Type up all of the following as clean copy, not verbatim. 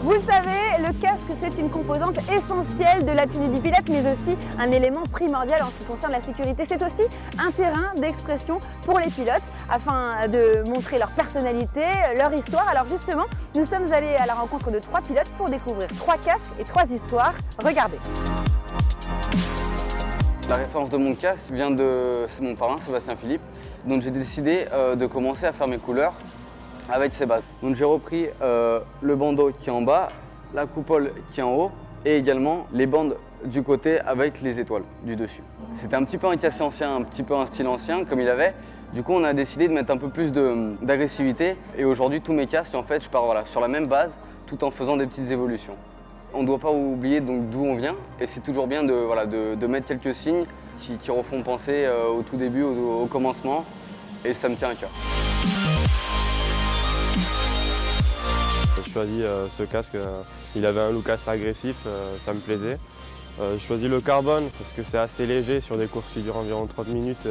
Vous le savez, le casque c'est une composante essentielle de la tenue du pilote, mais aussi un élément primordial en ce qui concerne la sécurité. C'est aussi un terrain d'expression pour les pilotes afin de montrer leur personnalité, leur histoire. Alors justement, nous sommes allés à la rencontre de 3 pilotes pour découvrir 3 casques et 3 histoires. Regardez. La référence de mon casque vient de mon parrain, Sébastien Philippe. Donc j'ai décidé de commencer à faire mes couleurs avec ces bases. Donc j'ai repris le bandeau qui est en bas, la coupole qui est en haut et également les bandes du côté avec les étoiles du dessus. C'était un petit peu un casque ancien, un petit peu un style ancien comme il avait. Du coup on a décidé de mettre un peu plus d'agressivité et aujourd'hui tous mes casques en fait je pars sur la même base tout en faisant des petites évolutions. On ne doit pas oublier d'où on vient et c'est toujours bien de mettre quelques signes qui refont penser au tout début, au commencement et ça me tient à cœur. J'ai choisi ce casque, il avait un look assez agressif, ça me plaisait. J'ai choisi le carbone parce que c'est assez léger sur des courses qui durent environ 30 minutes,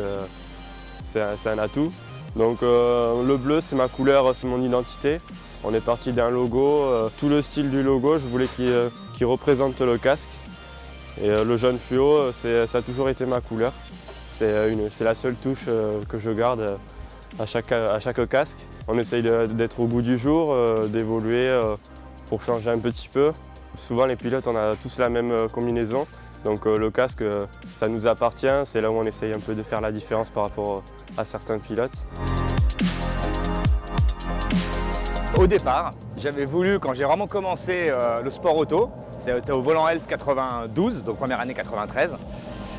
c'est un atout. Donc le bleu c'est ma couleur, c'est mon identité. On est parti d'un logo, tout le style du logo, je voulais qu'il représente le casque. Et le jaune fluo, ça a toujours été ma couleur. C'est la seule touche que je garde à chaque casque. On essaye d'être au goût du jour, d'évoluer pour changer un petit peu. Souvent les pilotes, on a tous la même combinaison. Donc le casque, ça nous appartient, c'est là où on essaye un peu de faire la différence par rapport à certains pilotes. Au départ, j'avais voulu, quand j'ai vraiment commencé le sport auto, c'était au volant Elf 92, donc première année 93,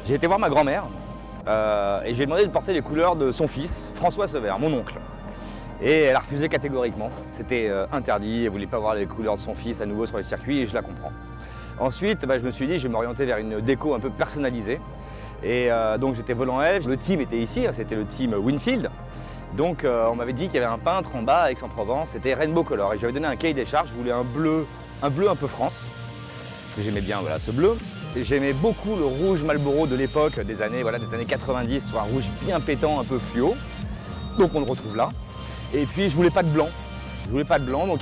j'ai été voir ma grand-mère et je lui ai demandé de porter les couleurs de son fils, François Sever, mon oncle. Et elle a refusé catégoriquement, c'était interdit, elle ne voulait pas voir les couleurs de son fils à nouveau sur les circuits et je la comprends. Ensuite, je me suis dit, je vais m'orienter vers une déco un peu personnalisée. Et donc j'étais volant Elf, le team était ici, c'était le team Winfield. Donc on m'avait dit qu'il y avait un peintre en bas à Aix-en-Provence, c'était Rainbow Color. Et j'avais donné un cahier des charges, je voulais un bleu un peu France, parce que j'aimais bien ce bleu. J'aimais beaucoup le rouge Marlboro de l'époque, des années 90, soit un rouge bien pétant, un peu fluo. Donc on le retrouve là. Et puis je voulais pas de blanc. Donc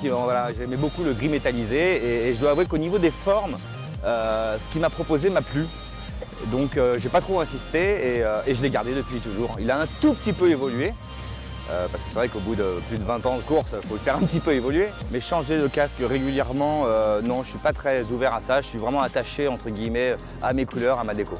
j'aimais beaucoup le gris métallisé. Et je dois avouer qu'au niveau des formes, ce qu'il m'a proposé m'a plu. Donc j'ai pas trop insisté et je l'ai gardé depuis toujours. Il a un tout petit peu évolué. Parce que c'est vrai qu'au bout de plus de 20 ans de course, il faut le faire un petit peu évoluer. Mais changer de casque régulièrement, non, je ne suis pas très ouvert à ça. Je suis vraiment attaché, entre guillemets, à mes couleurs, à ma déco.